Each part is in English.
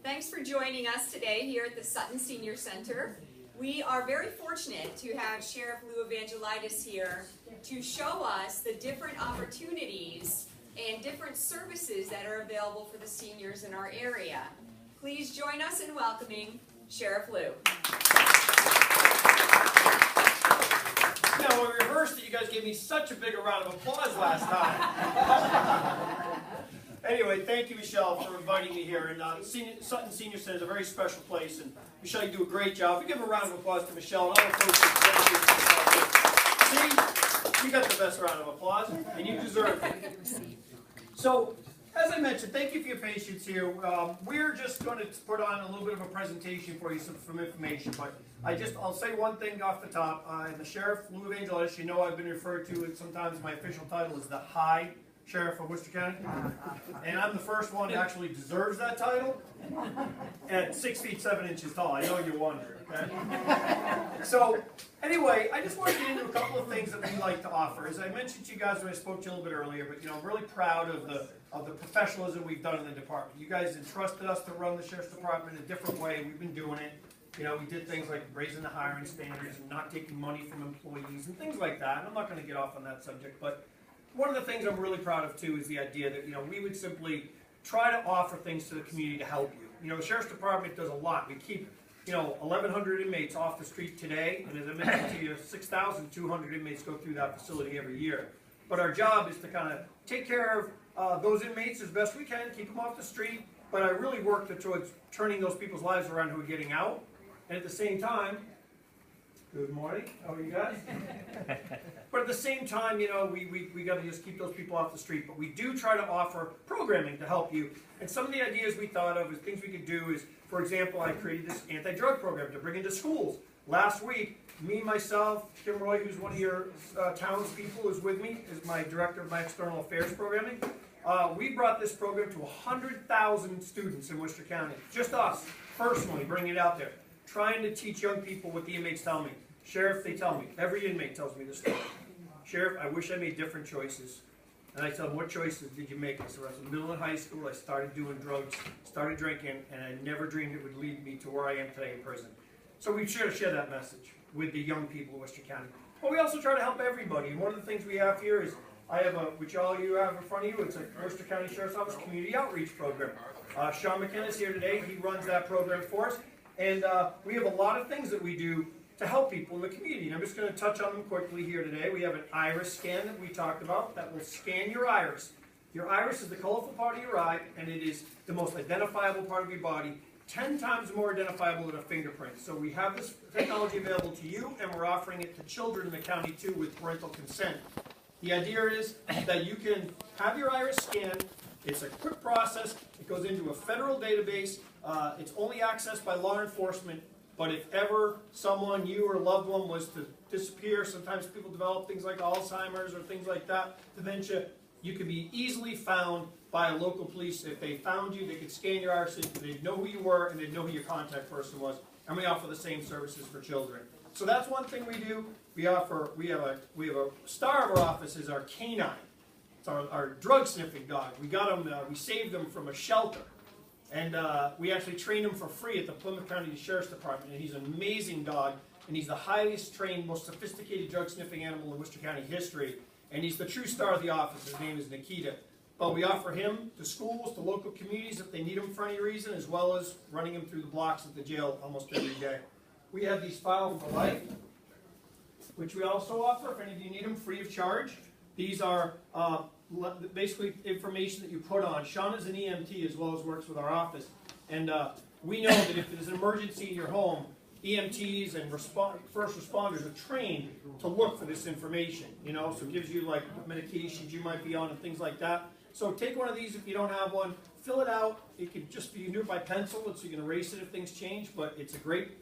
Thanks for joining us today here at the Sutton Senior Center. We are very fortunate to have Sheriff Lou Evangelidis here to show us the different opportunities and different services that are available for the seniors in our area. Please join us in welcoming Sheriff Lou. Now, when we rehearsed it, you guys gave me such a big round of applause last time. Anyway, thank you, Michelle, for inviting me here. And Sutton Senior Center is a very special place, and Michelle, you do a great job. We give a round of applause to Michelle and all the folks that see, you got the best round of applause, and you deserve it. So, as I mentioned, thank you for your patience here. We're just going to put on a little bit of a presentation for you, some information, but I'll say one thing off the top. The Sheriff Lou Evangelidis, you know I've been referred to, and sometimes my official title is the High Sheriff of Worcester County, and I'm the first one who actually deserves that title at 6 feet 7 inches tall. I know you're wondering, okay? So, anyway, I just want to get into a couple of things that we like to offer. As I mentioned to you guys when I spoke to you a little bit earlier, but I'm really proud of the professionalism we've done in the department. You guys entrusted us to run the Sheriff's Department in a different way. We've been doing it. We did things like raising the hiring standards and not taking money from employees and things like that. And I'm not going to get off on that subject, but one of the things I'm really proud of, too, is the idea that, we would simply try to offer things to the community to help you. The Sheriff's Department does a lot. We keep, 1,100 inmates off the street today, and as I mentioned to you, 6,200 inmates go through that facility every year. But our job is to kind of take care of those inmates as best we can, keep them off the street, but I really work towards turning those people's lives around who are getting out, and at the same time, good morning, how are you guys? But at the same time, we got to just keep those people off the street. But we do try to offer programming to help you. And some of the ideas we thought of as things we could do is, for example, I created this anti-drug program to bring into schools. Last week, me, myself, Kim Roy, who's one of your townspeople, who's with me, is my director of my external affairs programming. We brought this program to 100,000 students in Worcester County. Just us, personally, bringing it out there. Trying to teach young people what the inmates tell me. Sheriff, they tell me. Every inmate tells me this story. Sheriff, I wish I made different choices. And I tell them, what choices did you make? I said, I was in the middle of high school, I started doing drugs, started drinking, and I never dreamed it would lead me to where I am today in prison. So we try to share that message with the young people of Worcester County. But we also try to help everybody. And one of the things we have here is, I have which all you have in front of you, it's a Worcester County Sheriff's Office Community Outreach Program. Sean McKenna is here today. He runs that program for us. And we have a lot of things that we do to help people in the community. And I'm just going to touch on them quickly here today. We have an iris scan that we talked about that will scan your iris. Your iris is the colorful part of your eye, and it is the most identifiable part of your body, 10 times more identifiable than a fingerprint. So we have this technology available to you, and we're offering it to children in the county too with parental consent. The idea is that you can have your iris scanned. It's a quick process. It goes into a federal database. It's only accessed by law enforcement. But if ever someone, you or a loved one, was to disappear, sometimes people develop things like Alzheimer's or things like that, dementia, you could be easily found by a local police. If they found you, they could scan your iris, they'd know who you were, and they'd know who your contact person was. And we offer the same services for children. So that's one thing we do. We have a star of our office is our canine. It's our drug sniffing dog. We got him. We saved him from a shelter. And we actually trained him for free at the Plymouth County Sheriff's Department. And he's an amazing dog. And he's the highest trained, most sophisticated drug sniffing animal in Worcester County history. And he's the true star of the office. His name is Nikita. But we offer him to schools, to local communities if they need him for any reason, as well as running him through the blocks at the jail almost every day. We have these File for Life, which we also offer if any of you need them free of charge. These are basically information that you put on. Sean is an EMT as well as works with our office. And we know that if there's an emergency in your home, EMTs and first responders are trained to look for this information. So it gives you like medications you might be on and things like that. So take one of these if you don't have one. Fill it out. It can just be, you can do it by pencil, so you can erase it if things change. But it's a great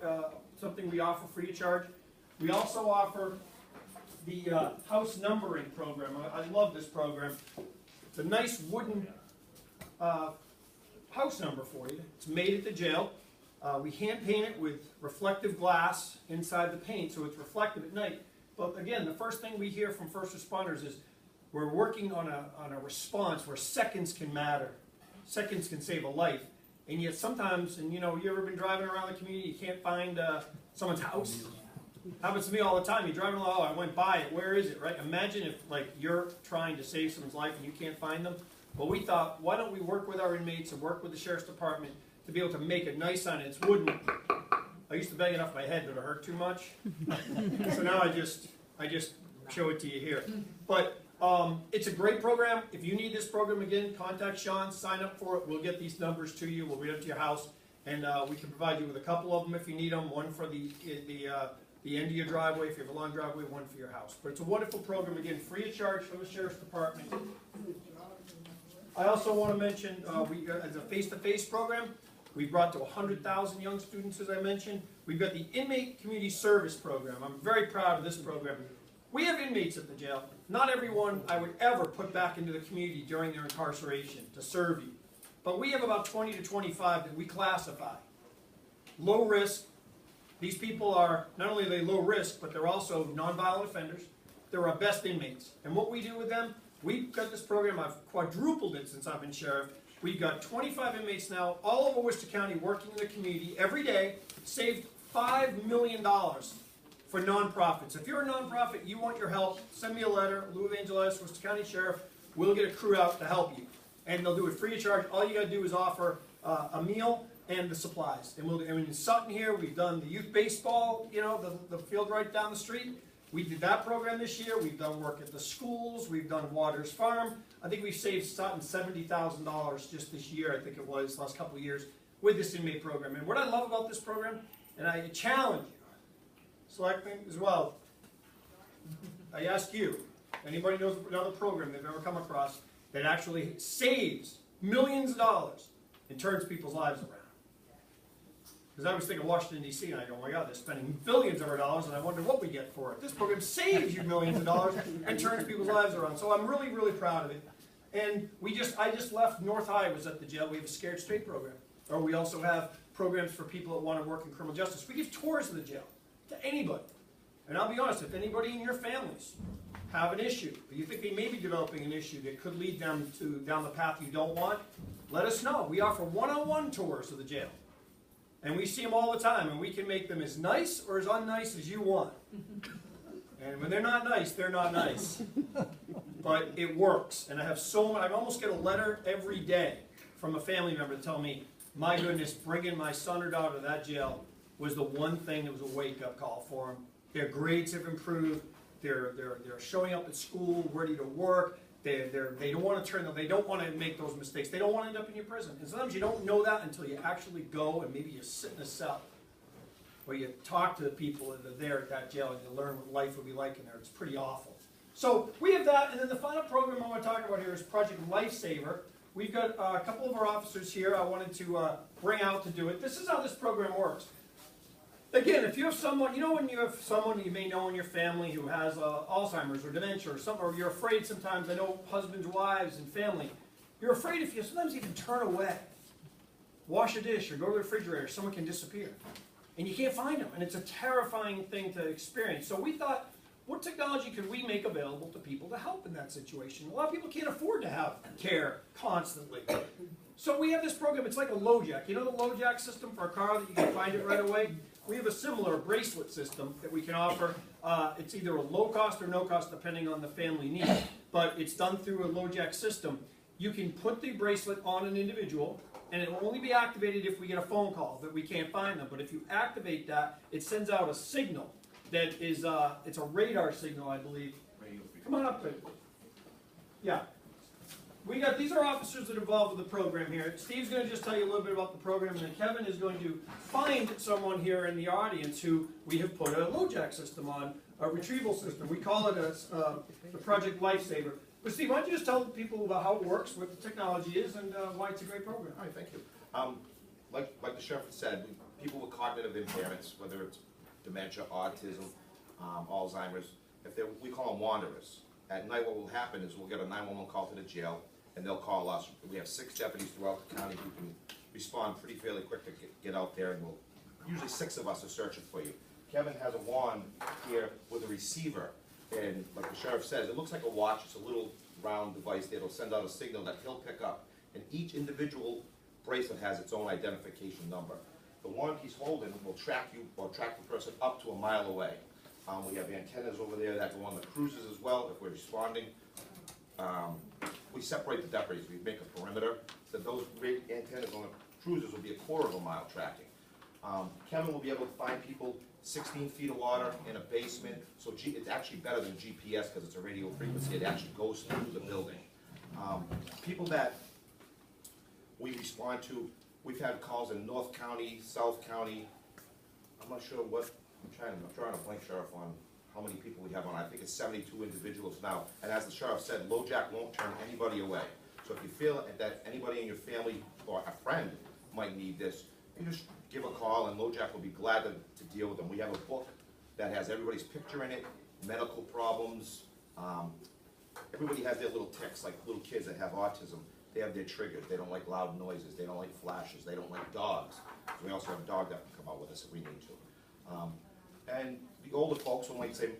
something we offer free of charge. We also offer the house numbering program. I love this program. It's a nice wooden house number for you. It's made at the jail. We hand paint it with reflective glass inside the paint, so it's reflective at night. But again, the first thing we hear from first responders is we're working on a response where seconds can matter. Seconds can save a life. And yet sometimes, and you know, you ever been driving around the community, you can't find someone's house? Happens to me all the time. You're driving along, oh, I went by it, where is it, right? Imagine if, like, you're trying to save someone's life and you can't find them. Well, we thought, why don't we work with our inmates and work with the Sheriff's Department to be able to make a nice sign. It's wooden. I used to bang it off my head, but it hurt too much. So now I just show it to you here. But it's a great program. If you need this program again, contact Sean, sign up for it. We'll get these numbers to you. We'll read it to your house. And we can provide you with a couple of them if you need them. One for the end of your driveway, if you have a long driveway, one for your house. But it's a wonderful program, again, free of charge from the Sheriff's Department. I also want to mention, as a face-to-face program, we've brought to 100,000 young students, as I mentioned. We've got the Inmate Community Service Program. I'm very proud of this program. We have inmates at the jail. Not everyone I would ever put back into the community during their incarceration to serve you. But we have about 20 to 25 that we classify. Low risk. These people are, not only are they low risk, but they're also nonviolent offenders. They're our best inmates. And what we do with them, we've got this program, I've quadrupled it since I've been sheriff. We've got 25 inmates now, all over Worcester County, working in the community every day, saved $5 million for nonprofits. If you're a nonprofit, you want your help, send me a letter, Lou Evangelidis, Worcester County Sheriff. We'll get a crew out to help you. And they'll do it free of charge. All you got to do is offer a meal and the supplies. And in Sutton here, we've done the youth baseball, you know, the field right down the street. We did that program this year. We've done work at the schools. We've done Waters Farm. I think we've saved Sutton $70,000 just this year, I think it was, last couple of years, with this inmate program. And what I love about this program, and I challenge you, Selectmen as well, I ask you, anybody knows another program they've ever come across that actually saves millions of dollars and turns people's lives around? Because I was thinking Washington, D.C., and I go, oh my God, they're spending billions of our dollars, and I wonder what we get for it. This program saves you millions of dollars and turns people's lives around. So I'm really, really proud of it. And I just left North High, was at the jail. We have a Scared Straight program. Or we also have programs for people that want to work in criminal justice. We give tours of the jail to anybody. And I'll be honest, if anybody in your families have an issue, or you think they may be developing an issue that could lead them down the path you don't want, let us know. We offer one-on-one tours of the jail. And we see them all the time, and we can make them as nice or as unnice as you want. And when they're not nice, they're not nice. But it works. And I have I almost get a letter every day from a family member to tell me, my goodness, bringing my son or daughter to that jail was the one thing that was a wake-up call for them. Their grades have improved. They're showing up at school, ready to work. They don't want to they don't want to make those mistakes. They don't want to end up in your prison. And sometimes you don't know that until you actually go and maybe you sit in a cell or you talk to the people that are there at that jail and you learn what life would be like in there. It's pretty awful. So we have that, and then the final program I want to talk about here is Project Lifesaver. We've got a couple of our officers here I wanted to bring out to do it. This is how this program works. Again, if you have someone, you know when you have someone you may know in your family who has Alzheimer's or dementia or something, or you're afraid sometimes, I know husbands, wives, and family, you're afraid if you sometimes even turn away, wash a dish or go to the refrigerator, someone can disappear. And you can't find them, and it's a terrifying thing to experience. So we thought, what technology could we make available to people to help in that situation? A lot of people can't afford to have care constantly. So we have this program, it's like a LoJack. You know the LoJack system for a car that you can find it right away? We have a similar bracelet system that we can offer. It's either a low cost or no cost depending on the family need, but it's done through a LoJack system. You can put the bracelet on an individual, and it will only be activated if we get a phone call that we can't find them. But if you activate that, it sends out a signal that is, it's a radar signal, I believe. Come on up, please. Yeah. These are officers that are involved with the program here. Steve's going to just tell you a little bit about the program, and then Kevin is going to find someone here in the audience who we have put a LoJack system on, a retrieval system. We call it the Project Lifesaver. But Steve, why don't you just tell people about how it works, what the technology is, and why it's a great program. All right, thank you. Like the sheriff said, people with cognitive impairments, whether it's dementia, autism, Alzheimer's, we call them wanderers. At night what will happen is we'll get a 911 call to the jail, and they'll call us. We have 6 deputies throughout the county who can respond pretty fairly quick to get out there, and usually 6 of us are searching for you. Kevin has a wand here with a receiver, and like the sheriff says, it looks like a watch. It's a little round device that'll send out a signal that he'll pick up, and each individual bracelet has its own identification number. The one he's holding will track you, or track the person up to a mile away. We have antennas over there that go on the cruisers as well, if we're responding. We separate the deputies, we make a perimeter, so those antennas on the cruisers will be a quarter of a mile tracking. Kevin will be able to find people 16 feet of water in a basement, so it's actually better than GPS because it's a radio frequency, it actually goes through the building. People that we respond to, we've had calls in North County, South County, I'm not sure what, I'm trying to blank, Sheriff, on how many people we have on. I think it's 72 individuals now, and as the Sheriff said, LoJack won't turn anybody away. So if you feel that anybody in your family or a friend might need this, you just give a call and LoJack will be glad to deal with them. We have a book that has everybody's picture in it, medical problems. Everybody has their little tics, like little kids that have autism. They have their triggers. They don't like loud noises. They don't like flashes. They don't like dogs. So we also have a dog that can come out with us if we need to. And the older folks will might say,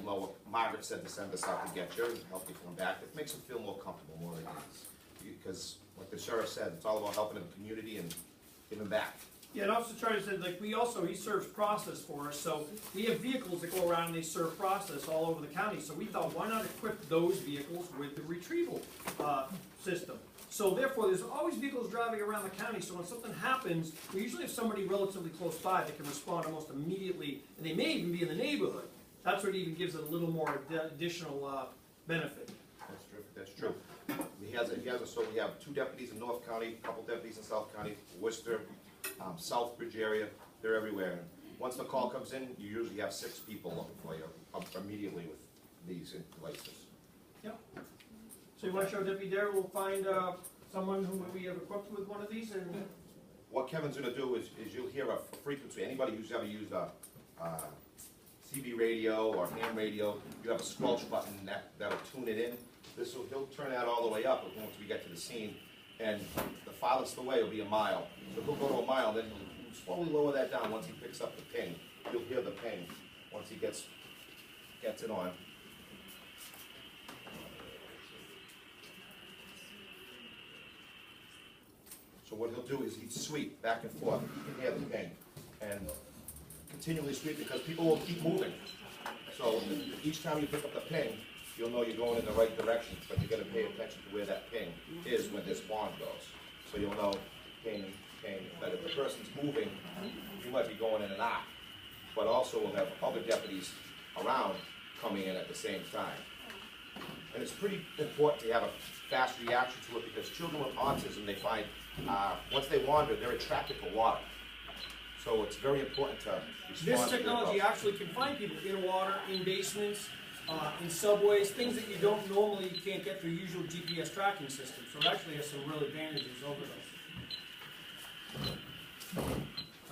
well, no, Margaret said to send us out to get you and help you come back. It makes them feel more comfortable, more at ease. Because, like the Sheriff said, it's all about helping the community and giving back. Yeah, and Officer Charlie said, like, he serves process for us, so we have vehicles that go around and they serve process all over the county, so we thought, why not equip those vehicles with the retrieval system? So therefore, there's always vehicles driving around the county, so when something happens, we usually have somebody relatively close by that can respond almost immediately, and they may even be in the neighborhood. That's what even gives it a little more additional benefit. That's true. So we have 2 deputies in North County, a couple deputies in South County, Worcester, Southbridge area, they're everywhere. Once the call comes in, you usually have 6 people looking for you immediately with these devices. Yep. So you want to show Deputy Dare, we'll find someone who we have equipped with one of these, and what Kevin's going to do is you'll hear a frequency. Anybody who's ever used a CB radio or ham radio, you have a squelch button that'll tune it in. He'll turn that all the way up once we get to the scene, and the farthest away will be a mile. So he'll go to a mile, then he'll slowly lower that down. Once he picks up the ping, you'll hear the ping once he gets it on. So what he'll do is he'd sweep back and forth. You can hear the ping, and continually sweep because people will keep moving. So each time you pick up the ping, you'll know you're going in the right direction, but you got to pay attention to where that ping is when this wand goes. So you'll know ping, ping. That if the person's moving, you might be going in an arc, but also we'll have other deputies around coming in at the same time. And it's pretty important to have a fast reaction to it because children with autism, they find once they wander, they're attracted to water. So it's very important to respond. This technology actually can find people in water, in basements, in subways, things that you can't get through usual GPS tracking systems. So it actually has some real advantages over those.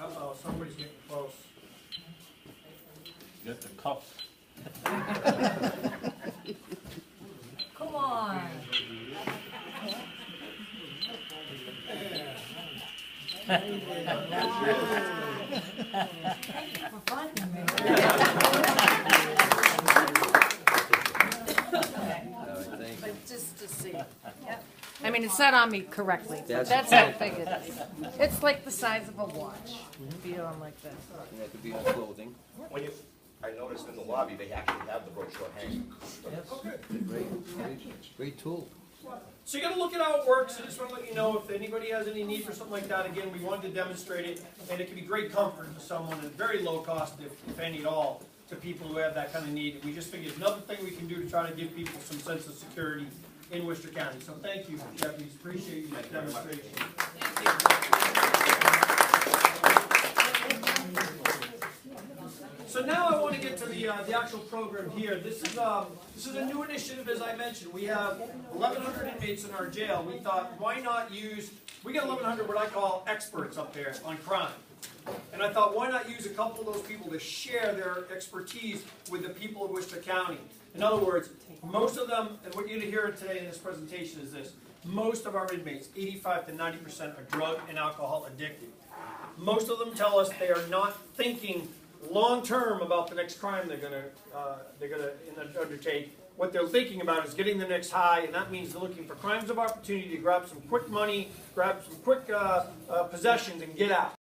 Uh-oh, somebody's getting close. Get the cuff. Come on. Thank you for finding me. But just to see. Yep. I mean, it's not on me correctly. That's how big it is. It's like the size of a watch. Be on like this. That could be on clothing. I noticed in the lobby they actually have the brochure hanging. Great tool. So you got to look at how it works. I just want to let you know if anybody has any need for something like that. Again, we wanted to demonstrate it, and it can be great comfort to someone at very low cost, if any at all, to people who have that kind of need. And we just figured another thing we can do to try to give people some sense of security in Worcester County. So thank you, deputies. Appreciate your demonstration. So now I want to get to the actual program here. This is a new initiative, as I mentioned. We have 1,100 inmates in our jail. We thought, why not we got 1,100 what I call experts up there on crime. And I thought, why not use a couple of those people to share their expertise with the people of Worcester County? In other words, most of them, and what you're going to hear today in this presentation is this, most of our inmates, 85 to 90%, are drug and alcohol addicted. Most of them tell us they are not thinking long term about the next crime they're going to undertake, what they're thinking about is getting the next high, and that means they're looking for crimes of opportunity to grab some quick money, grab some quick possessions, and get out.